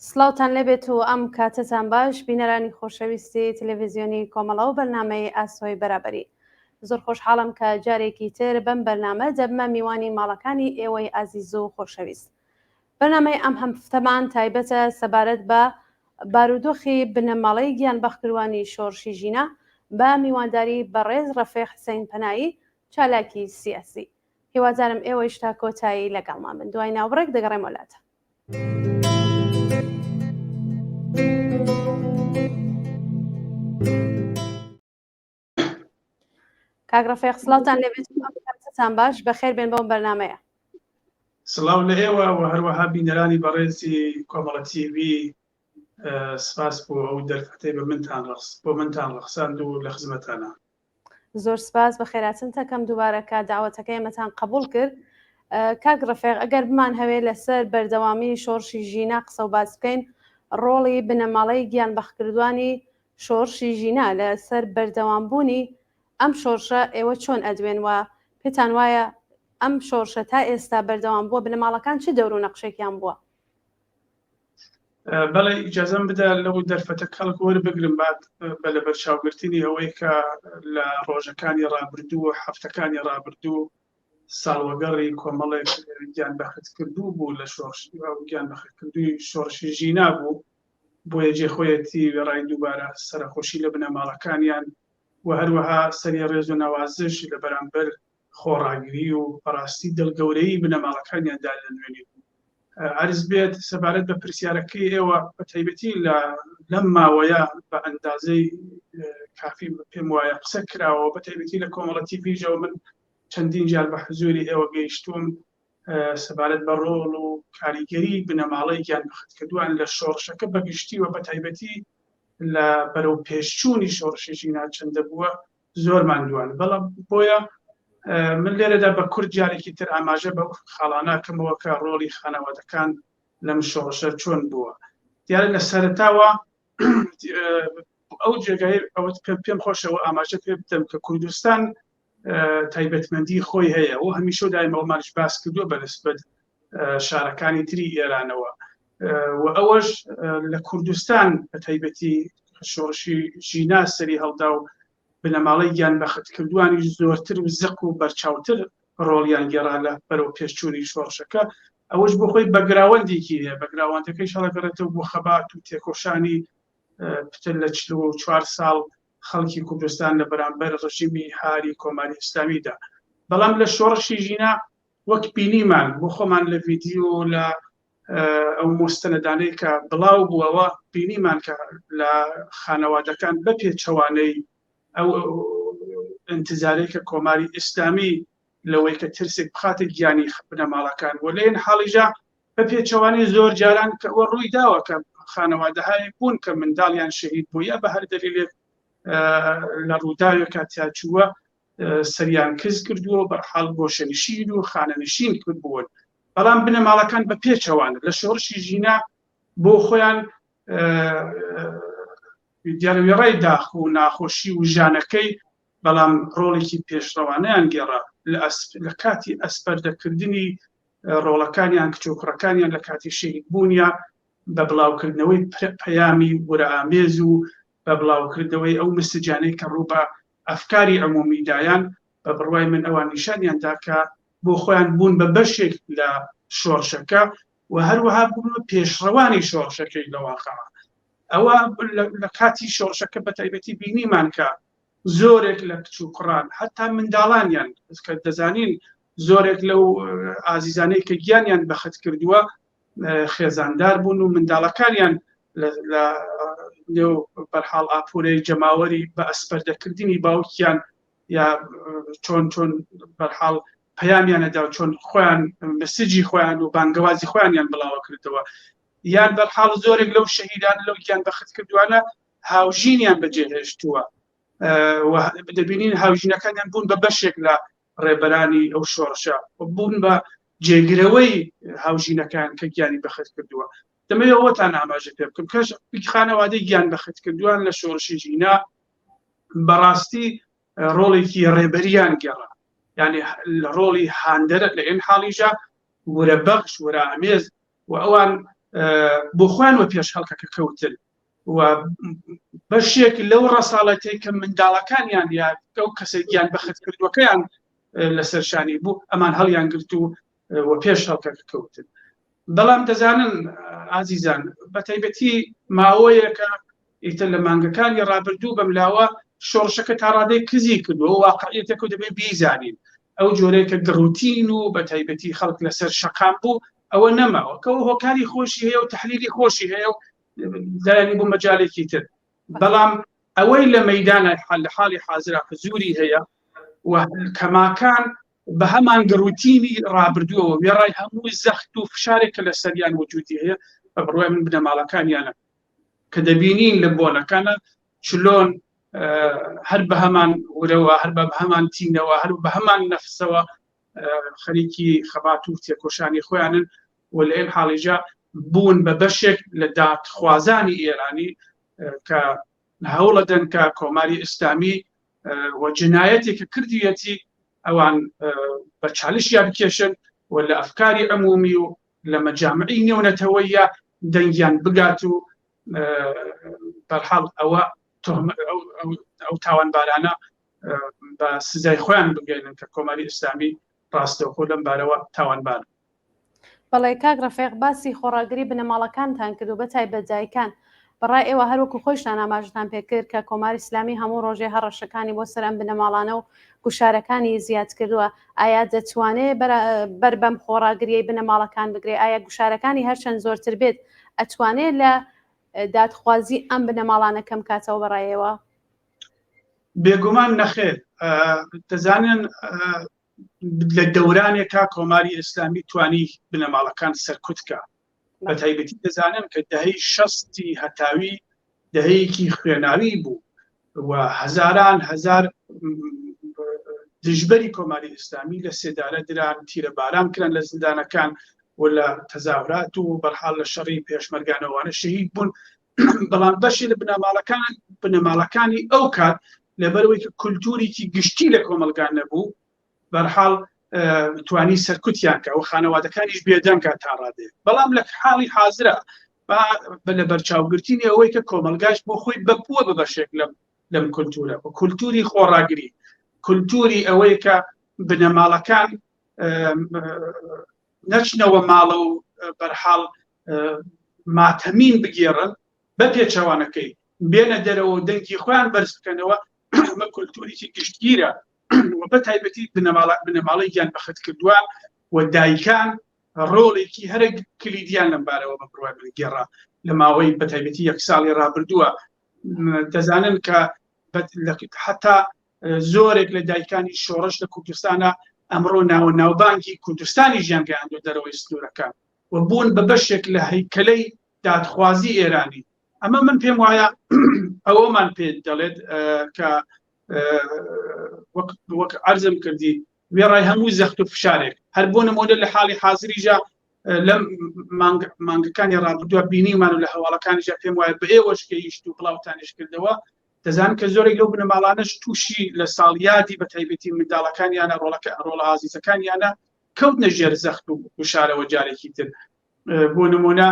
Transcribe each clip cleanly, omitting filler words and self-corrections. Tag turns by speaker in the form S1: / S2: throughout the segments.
S1: سڵاوتان لەبێت و ئەم کاتتان باش بینەرانی خۆشەویستی تەلەڤیزیۆنی کۆمەڵە و بەرنامەی ئاسۆی بەرابەری. زۆر خۆشحاڵم کە جارێکی تر بەم بەرنامە دەبمە میوانی ماڵەکانی ئێوەی ئازیز و خۆشەویست. بەرنامەی ئەم هەفتەمان تایبەتە سەبارەت بە بارودۆخی بنەماڵەی گیانبەخکردوانی شۆڕشی ژینە بە میوانداری بەڕێز ڕەفیق حسین پەنایی چالاکی سیاسی. هیوادارم ئێوەیش تا کۆتایی لەگەڵمان بن. دوای ناوبڕێک دەگەڕێم وڵاتە. کاک ڕەفیق سڵاوتان لەبێت کاتتان باش بەخێر بێن بەم بەرنامەیە.
S2: سڵاو لە ئێوە و هەروەها بینەرانی بەڕێزی کۆمەڵە تیڤی سپاس بۆ ئەو دەرفەتەی بۆ منتان ڕەخساند و لە خزمەتانە.
S1: زۆر سپاس بە خێراتن تەکەم دووبارەکە داوەتەکەی ئێمەتان قبول کرد. کاک ڕەفیق ئەگەر بمان هەوێ لەسەر بەردەوامی شۆڕشی ژینە قسە و باس بکەین، ڕۆڵی بنەماڵەی گیانبەخکردوانی شۆڕشی ژینە لەسەر بەردەوامبوونی ئەم شۆڕشە ئێوە چۆن ئەدوێن و پێتان وایە ئەم شۆڕشە تا ئێستا بەردەوام بووە بنەماڵەکان چ دەور و نەقشێکیان بووە؟
S2: بەڵێ ئیجازەم بدە لەو دەرفەتە کەڵک وەربگرم بعد بە لەبەر چاوگرتنی ئەوەی کە لە ڕۆژەکانی ڕابردوو و هەفتەکانی ڕابردوو ساڵوەگەڕی کۆمەڵێک گیانبەخت-کردوو بوو لە گیانبەخت-کردووی شۆڕشی ژینا بوو بۆیە جێخۆیەتی وێڕای دووبارە سەرخۆشی لە بنەماڵەکانیان و هەروەها سەری ڕێز و نەوازش لە بەرامبەر خۆڕاگری و بەڕاستی دڵگەورەی بنەماڵەکانیاندا لە نوێنی بوو. عەرز بێت سەبارەت بە پرسیارەکەی ئێوە بە تایبەتی لەم ماوەیە بە ئەندازەی کافی پێم وایە قسە کراوە بە تایبەتی لە کۆمەڵە تیڤیژەوە من چەندین جار بە حزوری ئێوە گەیشتوم سەبارەت بە ڕۆڵ و کاریگەری بنەماڵەی گیانبەخت-کردووان لە شۆڕشەکە بەگشتی و بە تایبەتی لە بەرەو پێشچوونی شۆڕشی ژینا چەندە بووە زۆرمان دوان. بەڵام بۆیە من لێرەدا بە کورد جارێکی تر ئاماژە بە خاڵاناکەمەوە کە ڕۆڵی خانەوادەکان لەم شۆڕشە چۆن بووە. دیارە لە سەرەتاوە ئەو جێگای ئەوە پێم خۆشەوە ئاماژە پێ بدەم کە کوردستان تایبەتمەندی خۆی هەیە و هەمیشە دایمەوەمانش باس کردووە بەنسبەت شارەکانی تری ئێرانەوە و ئەوەش لە کوردستان بە تایبەتی شۆڕشی ژینا سەری هەڵدا و بنەماڵەی گیانبەخت-کردوانی زۆرتر و زق و بەرچاوتر ڕۆڵیان گێڕا لە بەرەو پێشچوونی شۆڕشەکە. ئەوەش بۆ خۆی بەگراوەندێکی هەیە، بەگراوەندەکەی شەڵەگەڕێتەوە بۆ خەبات و تێکۆشانی پتر لە 44 ساڵ خەڵکی کوردستان لە بەرامبەر ڕژیمی هاری کۆماری ئیسلامیدا. بەڵام لە شۆڕشی ژینا وەک بینیمان بۆ خۆمان لە ڤیدیۆ لە ئەو مۆستەنەدانەی کە بڵاو بووەوە بینیمان کە لە خانەوادەکان بە پێچەوانەی ئەو ئینتزارەی کە کۆماری ئیسلامی لەوەی کە ترسێک بخاتە گیانی بنەماڵەکان و لێن حاڵیژە بە پێچەوانەی زۆر جاران کە ئەوە ڕووی داوە کە خانەوادەهای بوون کە منداڵیان شەهید بوو یا بە هەر دەلیلێک لە ڕووداوی کاتیاچووە سەریان کز کردووە بەرحاڵ گۆشەنشین و خانەنشین کردبوون. بەڵام بنەماڵەکان بە پێچەوانە لە شۆڕشی ژینا بۆ خۆیان دیارەوێڕای داخ و ناخۆشی و ژانەکەی بەڵام ڕۆڵێکی پێشڕەوانەیان گێڕا لە کاتی ئەسپەردەکردنی ڕۆڵەکانیان کچۆکڕەکانیان لە کاتی شەهید بوونیا بە بڵاوکردنەوەی پەیامی وەرئامێز و بە بڵاوکردنەوەی ئەو مسجانەی کە ڕوو بە ئەفکاری عمومیدایان بە بڕوای من ئەوان نیشانیاندا کە بۆ خۆیان بوون بە بەشێک لە شۆڕشەکە و هەروەها بوون پێشڕەوانی شۆڕشەکەی لەواقعە. ئەوە لە کاتی شۆڕشەکە بە تایبەتی بینیمان کە زۆرێک لە کچوکڕان حتا منداڵانیان کە دەزانین زۆرێک لەو ئازیزانەی کە گیانیان بەخت کردووە خێزاندار بوون و منداڵەکانیان لە نێو بەرحاڵ ئاپورەی جەماوەری بە ئەسپەردەکردنی باوکیان یا چۆن بەرحاڵ پەیامیانەدا و چۆن خۆیان مسجی خۆیان و بانگەوازی خۆیانیان بڵاوە کردەوە یان بەرحاڵ زۆرێک لەو شەهیدان لەو گیانبەخت کردووانە هاوژینیان بەجێهێشتووە دەبینین هاوژینەکانیان بوون بە بەشێک لە ڕێبەرانی ئەو شۆڕشە بوون بە جێگرەوەی هاوژینەکان کە گیانی بەخت کردووە. دەمەوێت ئەوەتان ئاماژە پێ بکەم کەش خانەوادەی گیانبەخت کردووان لە شۆڕشی ژینا بەڕاستی ڕۆڵێکی ڕێبەریان گێڕا، یعنی ڕۆڵی هاندەرە لە ئێن حاڵیژە وەرە بەخش وەرە ئامێز و ئەوان بۆ خۆیانوە پێش هەڵکەکە کەوتن و بەشێک لەو ڕەساڵەتەی کە منداڵەکانیان یا ئەو کەسێکیان بەخت کردوەکەیان لەسەرشانی بوو ئەمان هەڵیان گرت و پێش هەڵکەکە کەوتن. بەڵام دەزانن ئازیزان بە تایبەتی ماوەیەکە ئیتر لە مانگەکانی ڕابردوو بەملاوە شۆڕشەکە تا ڕادەی کزی کردو واقعیەتێک و دەبێت بیزانین ئەو جۆرەیەکە گڕوتین و بە تایبەتی خەڵک لەسەر شەقام بوو ئەوە نەماوە کە هۆکاری خۆشی هەیە و تحلیلی خۆشی هەیە و دایانی بوو مەجالێکی تر بەڵام ئەوەی لە مەیدانە لە حاڵی حازرا زووری هەیە و کەماکان بە هەمان گڕوتینی ڕابردووەوە وێڕای هەموو زەخت و فشارێکە لە سەریان وجودی هەیە بە بڕوای من بنەماڵەکانیانە کە دەبینین لە بۆنەکانە چلۆن هەر بە هەمان ورەوە هەر بە هەمان تینەوە هەر بە هەمان نەفسەوە خەریکی خەبات و تێکۆشانی خۆیانن و لە ئێم حاڵیجا بوون بە بەشێک لە دادخوازانی ئێرانی کە هەوڵەدەن کە کۆماری ئیسلامی و جنایەتێکە کردویەتی ئەوان بە چالشیان بکێشن و لە ئەفکاری عمومی و لە مەجامعی نێونەتەوەیە دەنگیان بگات و بەرحاڵ ئەوە ئەو تاوانبارانە بە سزای خۆیان بگەێنن کە کۆماری ئیسلامی ڕاستەوخۆ لەم بارەوە تاوانبار.
S1: بەڵێ کاک ڕەفیق باسی خۆڕاگری بنەماڵەکانتان کرد و بە تایبەت جایکان بەڕای ئێوە هەروەکو خۆشتان ئاماژتان پێکرد کە کۆماری ئیسلامی هەموو ڕۆژێ هەڕەشەکانی بۆ سەر ئەم بنەماڵانە و گوشارەکانی زیاد کردووە ئایا دەتوانێت بەر بەم خۆڕاگریەی بنەماڵەکان بگرێت ئایا گوشارەکانی هەرچەند زۆرتر بێت ئەتوانێت لە دادخوازی ئەم بنەماڵانە کەم کاتەوە بەڕایەوە؟
S2: بێگومان نەخێر دەزانن لە دەورانێکا کۆماری ئیسلامی توانی بنەماڵەکان سەرکوتکە بە تایبەتی دەزانن کە دەهەی 60 هەتاوی دەهەیەکی خوێناوی بوو و هەزاران هەزار دژبەری کۆماری ئیسلامی لە سێدارە دران تیرە باران کران لە زندانەکان و لە تەزاورات و بەرحاڵ لە شەڕی پێشمەرگانەوانە شەهید بوون بەڵام بەشی لە بنەماڵەکانی ئەو کات لەبەرەوەی کە کولتوریکی گشتی لە کۆمەلگان نەبوو بەرحاڵ توانی سەرکوتیان کە و خانەوادەکانیش بێدەنگە تا ڕادێ بەڵام لە حاڵی حازرە لە بەرچاوگرتنی ئەوەی کە کۆمەلگاش بۆ خۆی بەپووە بە بەشێک لەم کولتورە و کولتوری خۆڕاگری کولتوری ئەوەی کە بنەماڵەکان نەچنەوە ماڵە و بەرحاڵ ماتەمین بگێڕن بە پێچەوانەکەی بێنە دەرەوە دەنگی خۆیان بەرز بکەنەوە مە کولتوریکی گشتگیرە و بە تایبەتی بنەماڵەیان بەخت کردووە و دایکان ڕۆڵێکی هەرە کلیدیان لەم بارەوە بە بڕوای گێڕا لە ماوەی بە تایبەتی 1 ساڵی ڕابردووە دەزانن کە حتا زۆرێک لە دایکانی شۆڕش لە کوردستانە ئەمڕۆ ناوبانکی کوردستانی ژیان گەیاندۆ دەرەوەی سنوورەکان و بوون بە بەشێک لە هەیکەلەی دادخوازی ئێرانی ئەمە من پێم وایە ئەوەمان پێ دەڵێت کە وەک عەرزم کردی وێڕای هەموو زەخت و فشارێک هەر بۆ نمونە لە حاڵی حازریژە لەم مانگەکانی ڕابردووە بینیمان و لە هەواڵەکانیژە پێم وایە بە ئێوەش گەیشت و بڵاوتانیش کردەوە دەزانن کە زۆرێک لەو بنەماڵانەش تووشی لە ساڵیادی بە تایبەتی منداڵەکانیانە ڕۆڵە ئازیزەکانیانە کەوتنە ژێر زەخت و گوشارەوە جارێکی تر بۆ نمونە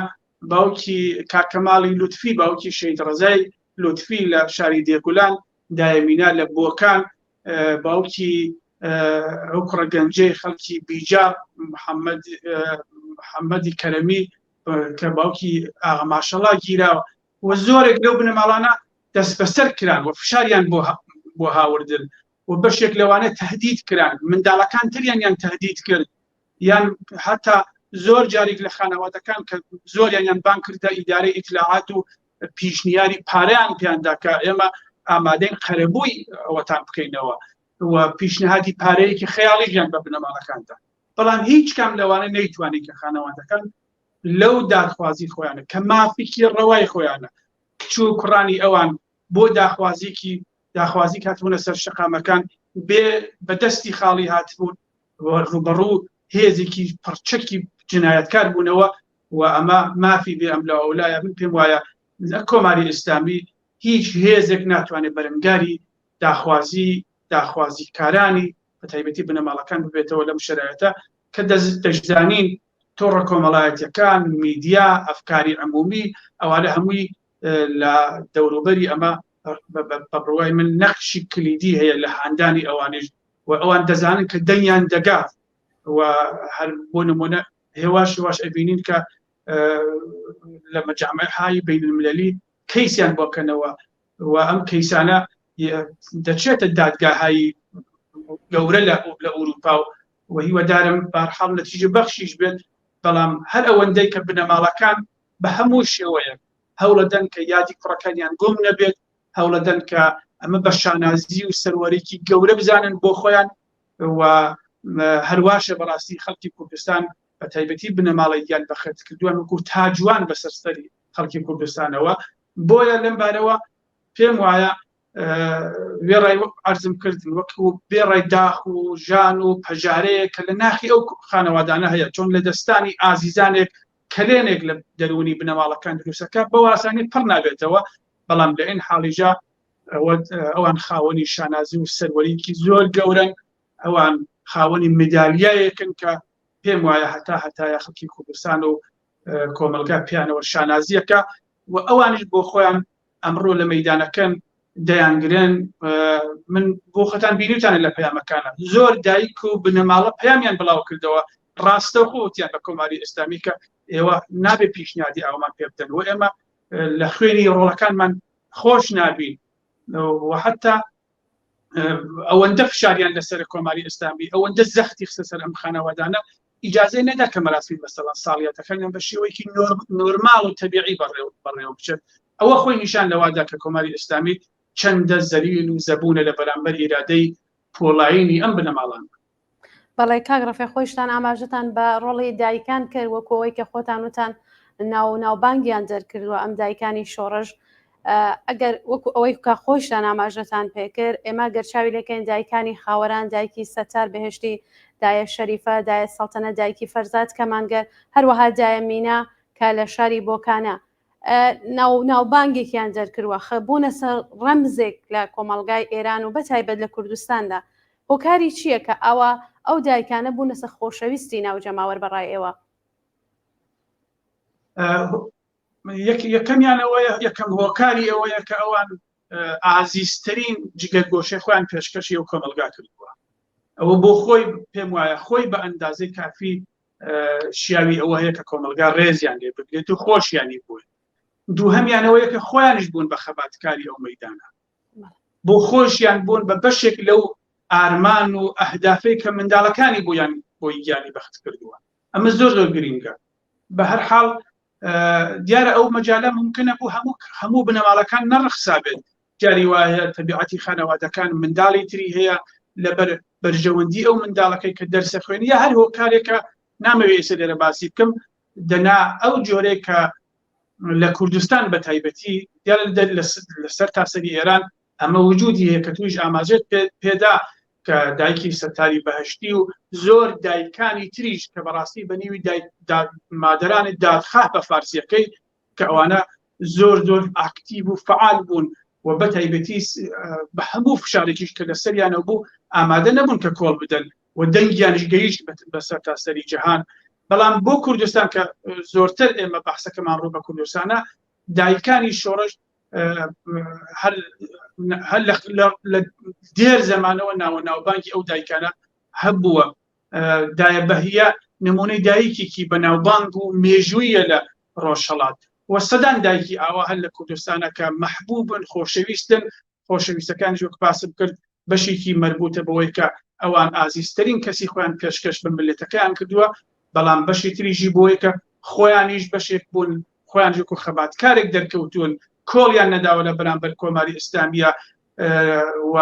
S2: باوکی کاکەماڵی لوتفی باوکی شەید ڕەزای لوتفی لە شاری دێگولان دایمینا لە بۆکان باوکی ئەو کوڕە گەنجەی خەڵکی بیجار محەممەدی کەرەمی کە باوکی ئاغا ماشەڵا گیراوە و زۆرێک لەو بنەماڵانە دەست بەسەر کران و فشاریان بۆ هاوردن و بەشێک لەوانە تهدید کران منداڵەکان تریان تهدید کرد یان حتا زۆر جارێک لە خانەوادەکان کە زۆریان بان کردە ئیدارەی ئیتلاعات و پیشنیاری پارەیان پیاندا کە ئێمە ئامادەین قەرەبووی ئەوەتان بکەینەوە و پیشنهادی پارەیەکی خەیاڵیان بە بنەماڵەکاندا بەڵام هیچ کام لەوانە نەیتوانێت کە خانەوادەکان لەو دادخوازی خۆیانە کە مافێکی ڕەوای خۆیانە کچوو کوڕانی ئەوان بۆ داخوازی هاتبوونە سەر شەقامەکان بە دەستی خاڵی هاتبوون ڕوبەڕوو هێزێکی پڕچەکی جنایەتکار بوونەوە و ئەمە مافی بێ ئەم لەولایە من پێم وایە لە کۆماری ئیسلامی هیچ هێزێک ناتوانێت بەرەنگاری داخوازی کارانی بە تایبەتی بنەماڵەکان ببێتەوە لەم شەرایەتە کە دەشزانین تۆڕە کۆمەڵایەتیەکان، میدیا، ئەفکاری عمومی ئەوانە هەمووی لە دەوروبەری ئەمە بەڕوای من نەخشی کلیدی هەیە لە هاندانی ئەوانش و ئەوان دەزانن کە دەنگیان دەگات و هەر بۆ نمونە هێواش ئەبینین کە لە مەجامعهای بینالمللی کەیسیان بۆکەنەوە و ئەم کەیسانە دەچێتە دادگاهایی گەورە لە ئەوروپا و هیوادارم بەهەرحاڵ نەتیجە بەخشیش بێت، بەڵام هەر ئەوەندەی کە بنەماڵەکان بە هەموو شێوەیە هەوڵەدەن کە یادی کوڕەکانیان گۆم نەبێت، هەوڵەدەن کە ئەمە بە شانازی و سەروەرێکی گەورە بزانن بۆ خۆیان و هەرواشە بەڕاستی خەڵکی کوردستان بە تایبەتی بنەماڵەیان بەخەت کردووان وەکو تاجوان بەسەر سەری خەڵکی کوردستانەوە. بۆیە لەم بارەوە پێم وایە وێڕای عەرزم کردن وەکو بێڕای داخ و ژان و پەژارەیە کە لە ناخی ئەو خانەوادانە هەیە، چۆن لە دەستانی ئازیزانێک کەلێنێک لە دەرونی بنەماڵەکان دروستەکە بەو ئاسانی پڕ نابێتەوە، بەڵام لە ئین حاڵیژە ئەوان خاوەنی شانازی و سەروەریکی زۆر گەورن، ئەوان خاوەنی مدالیایەکن کە پێم وایە هەتایە خەڵکی کوردستان و کۆمەلگا پیانەوە شانازیەکە و ئەوانش بۆ خۆیان ئەمڕۆ لە مەیدانەکەن دەیانگرن. من بۆ خەتان بینیتانە لە پەیامەکانە زۆر دایک و بنەماڵە پەیامیان بڵاو کردەوە ڕاستەوخۆتیان بە کۆماری ئیسلامی کە ئێوە نابێ پیشنیادی ئەومان پێ بدەن و ئێمە لە خوێنی ڕۆڵەکانمان خۆش نابین و حتا ئەوەندە فشاریان لەسەر کۆماری ئیسلامی ئەوەندە زەختی خستە سەر ئەم خانەوادانە ئیجازەی نەدا کە مەراسی مەسەڵەن ساڵیاتەکانیان بە شێوەیەکی نۆرماڵ و تەبیعی بەڕێوە بچێت. ئەوە خۆی نیشان لەوادا کە کۆماری ئیسلامی چەندە زەلیل و زەبوونە لە بەرامبەر ئیرادەی پۆڵایینی ئەم بنەماڵان.
S1: بەڵێ کاک ڕەفیع خۆشتان ئاماژەتان بە ڕۆڵی دایکان کرد وەکەوەی کە خۆتان وتان ناوبانگیان دەرکردووە ئەم دایکانی شۆڕژ، ئەگەر وەکو ئەوەی کا خۆشتان ئاماژەتان پێکرد ئێمە گەرچاوی لەکەین دایکانی خاوەران، دایکی سەتار بەهێشتی، دایە شەریفە، دایە سەڵتەنە، دایکی فەرزاد کەمانگەر، هەروەها دایە مینا کە لە شاری بۆکانە ناوبانگێکیان دەرکردووە بوونە سەر ڕەمزێک لە کۆمەڵگای ئێران و بەتایبەت لە کوردستاندا. هۆکاری چییە کە ئەو دایکانە بوونە سەر خۆشەویستی ناوجەماوەر بەڕای ئێوە؟
S2: یەکەم هۆکاری ئەوەیە کە ئەوان ئازیزترین جگەرگۆشەی خۆیان پێشکەشی ئەو کۆمەلگا کردووە. ئەوە بۆ خۆی پێم وایە خۆی بە ئەندازەی کافی شیاوی ئەوە هەیە کە کۆمەلگا ڕێزیان لێ بگرێت و خۆشیانی بووە. دووهەمیانەوەیە کە خۆیانش بوون بە خەباتکاری ئەو مەیدانە، بۆ خۆشیان بوون بە بەشێک لەو ئارمان و ئەهدافەی کە منداڵەکانی بۆی گیانی بەخت کردووە. ئەمە زۆر زۆر گرینگە. بە هەر حاڵ دیارە ئەو مەجالە ممکنە بوو هەموو بنەماڵەکان نەڕەخسابێت. جاری وایە تەبیعەتی خانەوادەکان منداڵی تری هەیە لەبەر بەرژەوەندی ئەو منداڵەکەی کە دەرسە خوێنی یا هەر هۆکارێکە نامەوێت ئێستا لێرە باسی بکەم دەنا ئەو جۆرەیە کە لە کوردستان بە تایبەتی لەسەر تاسەری ئێران ئەمە وجودی هەیە کە تویش ئاماژێت پێدا کە دایکی سەتاری بەهشتی و زۆر دایکانی تریش کە بەڕاستی بە نیوی مادەرانی دادخواه بە فارسیەکەی کە ئەوانە زۆر زۆر ئاکتیڤ و فعال بوون و بە تایبەتی بە هەموو فشارێکیش کە لەسەریانە بوو ئامادە نەبوون کە کۆڵ بدەن و دەنگیانش گەیشت بەسەر تاسەری جەهان. بەڵام بۆ کوردستان کە زۆرتر ئێمە بەحسەکەمان ڕوو بە کوردستانە دایکانی شۆڕژ هەر لە دێر زەمانەوە ناوبانگی ئەو دایکانە هەبووە. دایە بەهیە نمونەی دایکێکی بەناوبانگ و مێژوویە لە ڕۆژهەڵات وە سەدان دایکی ئاوا هەر لە کوردستانە کە مەحبوبن، خۆشەویستن، خۆشەویستەکانی وەک باسم کرد بەشێکی مربوطە بەوەی کە ئەوان ئازیزترین کەسی خۆیان پێشکەش بە ملەتەکەیان کردووە، بەڵام بەشی تریژی بۆیە کە خۆیانیش بەشێک بوون، خۆیان ژوک و خەباتکارێک دەرکەوتون، کۆڵیان نەداوە لە بەرامبەر کۆماری ئیسلامیە و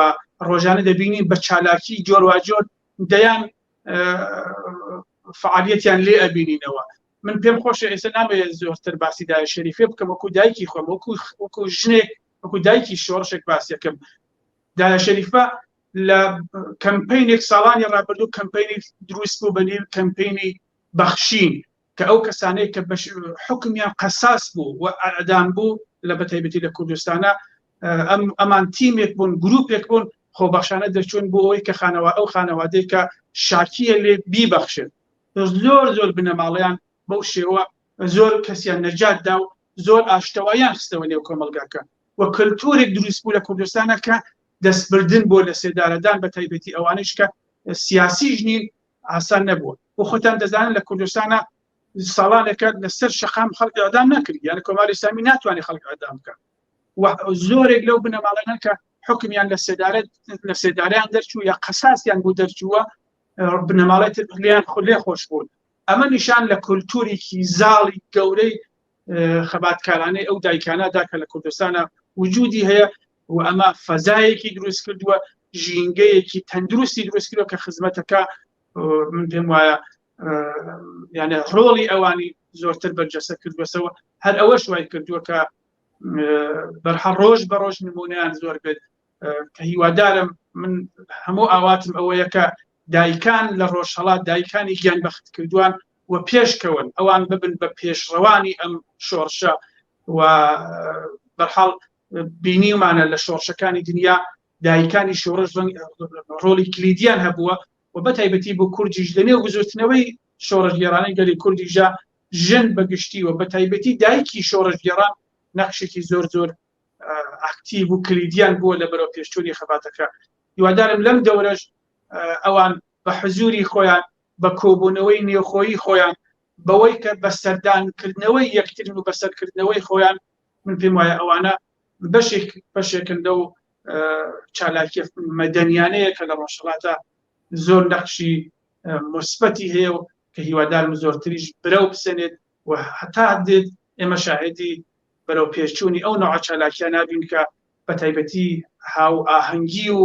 S2: ڕۆژانە دەبینین بە چالاکی جۆرواجۆر دەیان فعالیەتیان لێ ئەبینینەوە. من پێم خۆشە ئێستا نامەوێت زۆرتر باسی دایە شەریفێ بکەم وەکو دایکی خۆم، وەکو ژنێک، وەکو دایکی شۆڕشێک باسیەکەم. دایە شەریفە لە کەمپینێک ساڵانی ڕابردوو کەمپینی دروست بوو بەنێو کەمپینی بەخشین کە ئەو کەسانەی کە حکمیان قەساس بوو و ئەعدام بوو لە بەتایبەتی لە کوردستانە ئەمان تیمێک بوون، گروپێک بوون، خۆبەخشانە دەچوون بۆ ئەوەی کە ئەو خانەوادەی کە شاکیە لێ بیبەخشن. زۆر زۆر بنەماڵیان بەو شێوە زۆر کەسیان نەجات دا و زۆر ئاشتەوایان خستەوە نێو کۆمەلگاکە و کللتورێک دروست بوو لە کوردستانە کە دەستبردن بۆ لە سێدارەدان بە تایبەتی ئەوانش کە سیاسیش نین ئاسان نەبووە و خۆتان دەزانن لە کوردستانە ساڵانێکە لەسەر شەقام خەڵکی ئەدام نەکرد یانە کۆماری ئیسلامی ناتوانێت خەڵکی ئەدام بکات و زۆرێک لەو بنەماڵانە کە حکمیان لە سێدارەیان دەرچوو یا قەساسیان بوو دەرچووە بنەماڵێت لیان لێ خۆش بوون ئەمە نیشان لە کولتوریکی زاڵی گەورەی خەباتکارانەی ئەو دایکانەدا کە لە کوردستانە وجودی هەیە و ئەمە فەزایەکی دروست کردووە ژینگەیەکی تەندروستی دروست کردووە کە خزمەتەکە من پێم وایە یعنی ڕۆڵی ئەوانی زۆرتر بەرجەسە کردوەسەوە هەر ئەوەش وای کردووە کە بەرحە ڕۆژ بە ڕۆژ نمونەیان زۆر بێت کە هیوادارم من هەموو ئاواتم ئەوەیە کە دایکان لە ڕۆژهەڵات دایکانی گیانبەخت کردووان و پێشکەون ئەوان ببن بە پێشڕەوانی ئەم شۆڕشە و بەرحاڵ بینیمانە لە شۆڕشەکانی دنیا دایکانی شۆڕش ڕۆڵی کلیدیان هەبووە و بەتایبەتی بۆ کوردیش لە نێو بزوتنەوەی شۆڕژگێڕانەی گەلی کوردیژە ژن بەگشتی و بەتایبەتی دایکی شۆڕژگێڕان نەخشێکی زۆر زۆر ئاکتیڤ و کلیدیان بووە لە بەرەو پێشچوونی خەباتەکە هیوادارم لەم دەورەش ئەوان بە حزوری خۆیان بە کۆبوونەوەی نێوخۆیی خۆیان بەوەی کە بە سەردانکردنەوەی یەکترن و بەسەرکردنەوەی خۆیان من پێم وایە ئەوانە بەشێکن لەو چالاکی مەدەنیانەیە کە لە ڕۆژهەڵاتە زۆر نەخشی مثبەتی هەیە و کە هیوادارم زۆرتریش برەو بسەنێت و هەتا دێت ئێمە شاهدی بەرەو پێشچوونی ئەو نوع چالاکیان نابین کە بەتایبەتی هاو ئاهەنگی و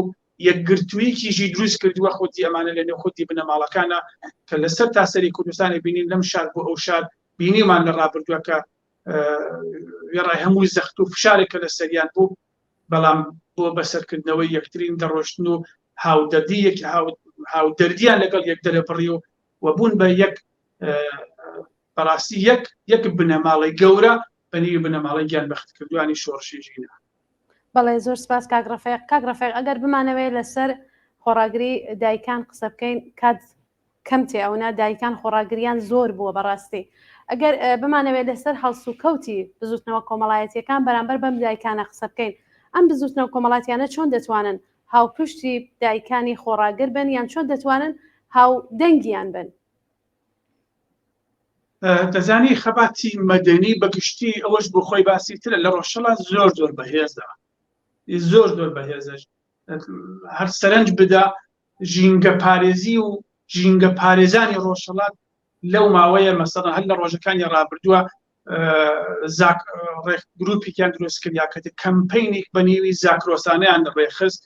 S2: یەکگرتوویەکیژی دروست کردووە خۆتی ئەمانە لە نێو خۆتی بنەماڵەکانە کە لەسەر تاسەری کوردستانی بینین لەم شار بۆ ئەو شار بینیمان لە ڕابردووە کە وێڕای هەمووی زەخت و فشارێکە لە سەریان بوو بەڵام بۆ بەسەرکردنەوەی یەکترین دەڕۆشتن و هاودەردیەک هاودەردیان لەگەڵ یەک دەرەبڕی و بوون بە یەک بەڕاستی یەک بنەماڵی گەورە بەنیوی بنەماڵی گیانبەخت کردوانی شۆڕشی ژینە.
S1: بەڵێ زۆر سپاس کاگڕەفێق ئەگەر بمانەوەی لەسەر خۆڕاگری دایکان قسە بکەین کات کەمتێ ئەونا دایکان خۆڕاگریان زۆر بووە بەڕاستی ئەگەر بمانەوێت لەسەر هەڵسو و کەوتی بزوتنەوە کۆمەڵایەتیەکان بەرامبەر بەم دایکانە قسە بکەین ئەم بزوتنەوە کۆمەڵاتیانە چۆن دەتوانن هاوپشتی دایکانی خۆڕاگر بن یان چۆن دەتوانن هاو دەنگیان بن؟
S2: دەزانی خەباتی مەدەنی بەگشتی ئەوەش بۆ خۆی باسی ترە لە ڕۆژهەڵات زۆر بەهێزە زۆر بەهێزش هەر سەرنج بدا ژینگە پارێزی و ژینگە پارێزانی ڕۆژهەڵات لەو ماوەیە مەسەڵەن هەر لە ڕۆژەکانی ڕابردووە گروپێکیان دروست کرد یاکەتە کەمپەینێک بە نێوی زاکرۆسانەیان ڕێخست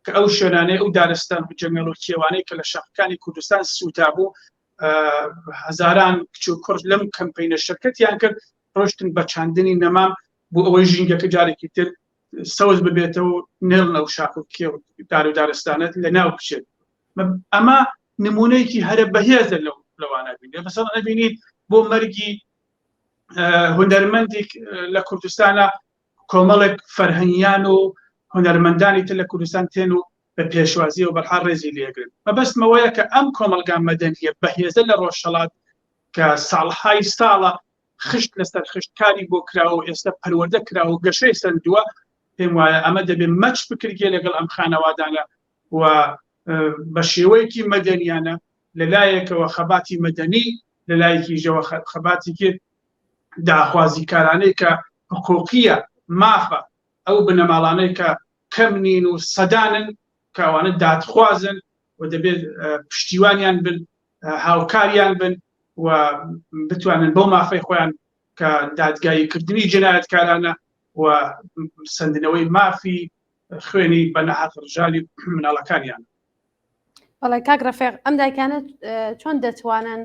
S2: کە ئەو شوێنانەی ئەو دارستان و جەنگەڵ و کێوانەی کە لە شەقەکانی کوردستان سوتا بوو هەزاران کچ و کوڕ لەم کەمپەینە شەرکەتیان کرد ڕۆشتن بە چاندنی نەمام بۆ ئەوەی ژینگەکە جارێکی تر سەوز ببێتەوە نێڵ و شاق و کێو دار و دارستانەت لە ناو بچێت ئەمە نمونەیەکی هەرە بەهێزە لەوانە بینێت مەسەڵەن ئەبینیت بۆ مەرگی هونەرمەندێک لە کوردستانە کۆمەڵێک فەرهەنگیان و هونەرمەندانی تر لە کوردستان تێن و بە پێشوازی و بەرحال ڕێزی لێگرن مەبەستمەوەیە کە ئەم کۆمەلگا مەدەنیە بەهێزە لە ڕۆژهەڵات کە ساڵهای ساڵە خشت لەسەر خشتکاری بۆ کراوە و ئێستا پەروەردە کراوە و گەشەی سندووە پێم وایە ئەمە دەبێت مەچ بکرگێ لەگەڵ ئەم خانەوادانە و بە شێوەیەکی مەدەنیانە لەلایەکەوە خەباتی مەدەنی لەلایەکی ژەوە خەباتێکی داخوازی کارانەی کە حقوقیە مافە ئەو بنەماڵانەی کە کەم نین و سەدانن کەوانە دادخوازن و دەبێت پشتیوانیان بن هاوکاریان بن و بتوانن بۆ مافەی خۆیان کە دادگاییکردنی جنایەتکارانە و سندنەوەی مافی خوێنی بە نەحەق ڕژالی مناڵەکانیان.
S1: بەڵێ کاگڕەفێق ئەم دایکانە چۆن دەتوانن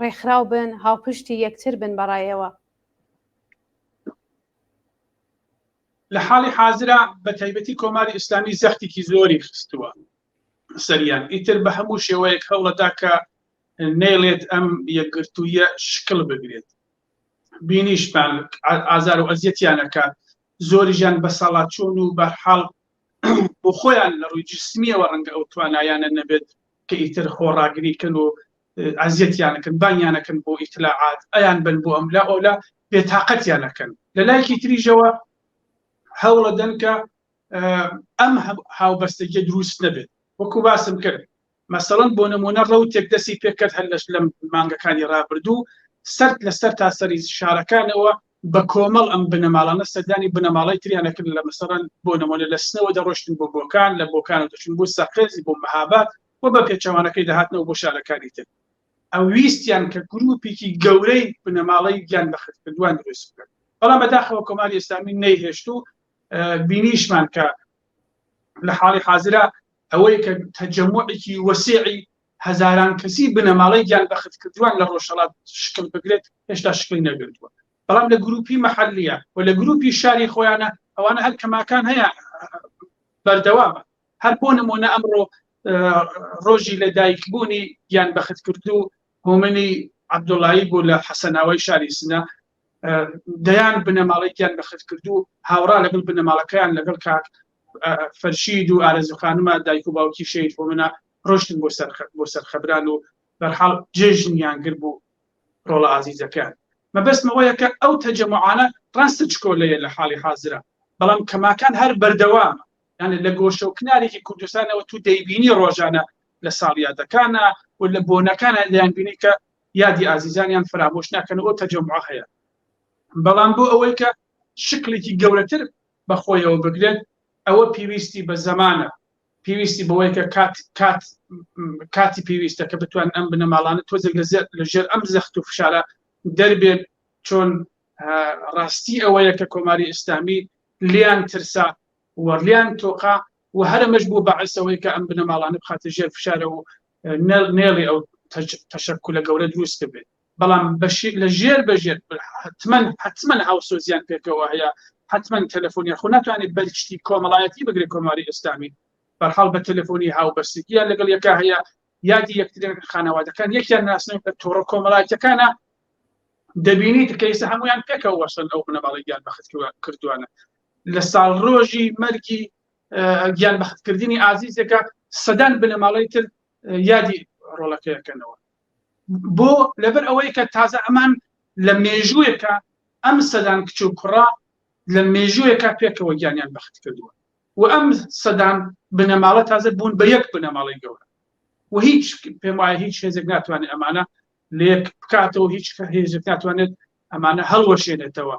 S1: ڕێکخراو بن هاوپشتی یەکتر بن بەڕایەوە؟
S2: لە حاڵی حازرا بە تایبەتی کۆماری ئیسلامی زەختێکی زۆری خستووە سەریان ئیتر بە هەموو شێوەیەک هەوڵەدا کە نێڵێت ئەم یەکگرتوویە شکل بگرێت بینیشمان ئازار و ئەزیەتیانەکە زۆریژیان بە ساڵات چۆن و بەرحاڵ بۆ خۆیان لە ڕووی جسمیەوە ڕەنگە ئەو توانایانە نەبێت کە ئیتر خۆڕاگریکن و ئازیەتیانەکەن بانیانەکەن بۆ ئیتلاعات ئەیان بن بۆ ئەم لا ئەولا بێتاقەتیانەکەن لە لایەکی تریژەوە هەوڵە دەن کە ئەم هاوبەستگیە دروست نەبێت وەکو باسم کرد مەسەڵەن بۆ نمونە ڕەوتێک دەستی پێکرد هەر لە مانگەکانی ڕابردوو سەر لەسەر تاسەری شارەکانەوە بە کۆمەڵ ئەم بنەماڵانە سەردانی بنەماڵی تریانەکرد لە مەسەڵەن بۆ نمونە لە سنەوە دەڕۆشتن بۆ بۆکان لە بۆکان دەچون بۆ سەقێزی بۆ مەهابات و بە پێچەوانەکەی دەهاتنەوە بۆ شارەکانی تر ئەو ویستیان کە گروپێکی گەورەی بنەماڵی گیان بەخەتکردوان دروست بکەن بەڵام بەداخەوە کۆماری ئێسلامی نەیهێشت و بینیشمان کە لە حاڵی حاضرە ئەوەی کە تەجەموعێکی وەسیعی هەزاران کەسی بنەماڵی گیان بەخەتکردوان لە ڕۆژهەڵات شکل بگرێت هێشتا شکلی نەگرتووە بەڵام لە گروپی مەحەلیە و لە گروپی شاری خۆیانە ئەوانە هەر کەماکان هەیە بەردەوامە هەر بۆ نمونە ئەمڕۆ ڕۆژی لەدایکبوونی گیان بەخەتکردو هۆمنی عەبدوڵایی بوو لە حەسەناوەی شاری سنە دەیان بنەماڵی گیان بەخەتکردو هاوڕا لەگەڵ بنەماڵەکەیان لەگەڵ کاک فەرشید و ئارەزوخانمە دایک و باوکی شەید هۆمنە ڕۆشتن بۆ سەرخەبران و بەرحاڵ جێژنیان کرد بوو ڕۆڵە ئازیزەکان مەبەستمەوەیە کە ئەو تەجەموعانە ڕاستە چکۆلەیە لە حاڵی حاضرە بەڵام کەماکان هەر بەردەوامە یعنی لە گۆشە و کنارێکی کوردستانەوە تو دەیبینی ڕۆژانە لە ساڵیادەکانە و لە بۆنەکانە لەیان بینی کە یادی ئازیزانیان فرامۆش ناکەنەوە تەجەموع هەیە بەڵام بۆ ئەوەی کە شکلێکی گەورەتر بەخۆیەوە بگرێت ئەوە پێویستی بە زەمانە پێویستی بەوەی کە کاتی پێویستە کە بتوان ئەم بنەماڵانە تۆزێک لەژێر ئەم زەخت و فشارە دەربێت چۆن ڕاستی ئەوەیە کە کۆماری ئیسلامی لیان ترسا وەرلیان تۆقا و هەرمەش بوو بەعسەوەی کە ئەم بنەماڵانە بخاتە ژێر فشارە و نێڵی ئەو تەشەککولە گەورە دروست بێت بەڵام لە ژێر بەژێر حتمما هاوسۆزیان پێکەوە هەیە حتمما تەلەفۆنیان خۆ ناتوانێت بەرچتی کۆمەڵایەتی بگرێت کۆماری ئیسلامی بەرحاڵ بە تەلەفۆنی هاوبەستگییان لەگەڵ یەکە هەیە یادی یەکتریان خانەوادەکان یەکیان ناسنەوە کە تۆڕە کۆمەڵایەتەکانە دەبینیت کە ئێستا هەمویان پێکەوە وەشن ئەو بنەماڵی گیان بەخەتکردووانە لە ساڵ ڕۆژی مەرگی گیان بەخەتکردنی ئازیزەکە سەدان بنەماڵی تر یادی ڕۆڵەکەیەکەنەوە بۆ لەبەر ئەوەی کە تازە ئەمان لە مێژوویەکە ئەم سەدان کچ و کوڕا لە مێژوویەکە پێکەوە گیانیان بەخت کردووە و ئەم سەدان بنەماڵە تازە بوون بە یەک بنەماڵی گەورە و هیچ پێم وایە هیچ هێزێک ناتوانێت ئەمانە لێک بکاتەوە هیچ هێزێک ناتوانێت ئەمانە هەڵوەشێنێتەوە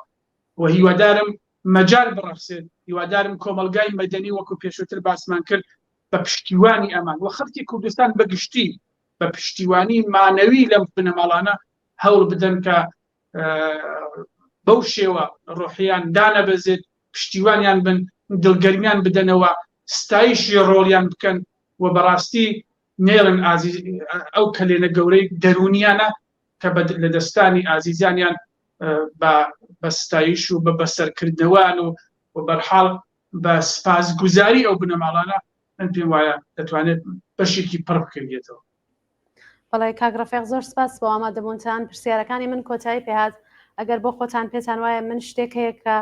S2: و هیوادارم مەجال بڕەخسێت هیوادارم کۆمەلگای مەدەنی وەکو پێشووتر باسمان کرد بە پشتیوانی ئەمان و خەڵکی کوردستان بەگشتی بە پشتیوانی مانەوی لەم بنەماڵانە هەوڵ بدەن کە بەو شێوە ڕۆحیان دانەبەزێت پشتیوانیان بن دڵگەرمیان بدەنەوە ستایشی ڕۆڵیان بکەن و بەڕاستی نێڵن ئەو کەلێنە گەورەی دەرونیانە کە لە دەستانی ئازیزانیان بە ستایش و بە بەسەرکردنەوەوان و بەرحاڵ بە سپاسگوزاری ئەو بنەماڵانە من پێم وایە دەتوانێت بەشێکی پڕ بکرێتەوە.
S1: بەڵێ کاگڕەفێق زۆر سپاس بۆ ئامادەبوونتان پرسیارەکانی من کۆتایی پێهات ئەگەر بۆ خۆتان پێتان وایە من شتێک هەیە کە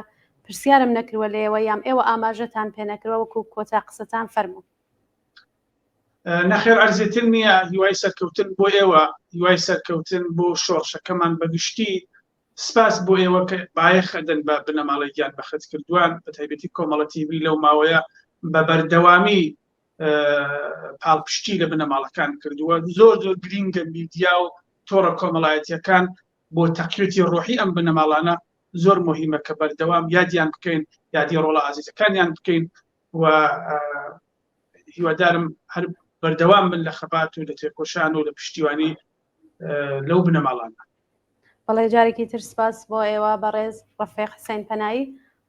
S1: پرسیارم نەکردوە لێەوە یام ئێوە ئاماژەتان پێ نەکردوە وەکو کۆتا قسەتان فەرموو.
S2: نەخێر ئەرزێتر نییە هیوای سەرکەوتن بۆ ئێوە هیوای سەرکەوتن بۆ شۆڕشەکەمان بەگشتی سپاس بۆ ئێوە کە باەخەدەن بە بنەماڵی گیان بەخەت کردووان بە تایبەتی کۆمەڵەتیوی لەو ماوەیە بە بەردەوامی پاڵپشتی لە بنەماڵەکان کردووە زۆر زۆر گرینگە میدیا و تۆڕە کۆمەڵایەتیەکان بۆ تەقویەتی ڕۆحی ئەم بنەماڵانە زۆر مهمە کە بەردەوام یادیان بکەین یادی ڕۆڵە ئازیزەکانیان بکەین و هیوادارم هەر بەردەوام من لە خەبات و لە تێکۆشان و لە پشتیوانی لەو بنەماڵانە.
S1: بەڵێ جارێکی تر سپاس بۆ ئێوە بەڕێز ڕەفیق حسین پەنایی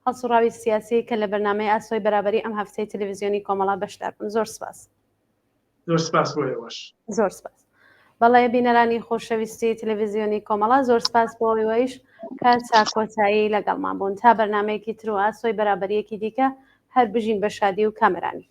S1: هەڵسوڕاوی سیاسی کە لە بەرنامەی ئاسۆی بەرابەری ئەم هەفتەی تەلەڤیزیۆنی کۆمەڵا بەشدار بوون. زۆر سپاس.
S2: زۆر سپاس بۆ ئێوەش.
S1: زۆر سپاس. بەڵێ بینەرانی خۆشەویستی تەلەڤیزیۆنی کۆمەڵا زۆر سپاس بۆ ئێوەیش کە چاکۆتایی لەگەڵمان بوون تا بەرنامەیەکی تر و ئاسۆی بەرابەریەکی دیکە هەر بژین بە شادی و کامەرانی.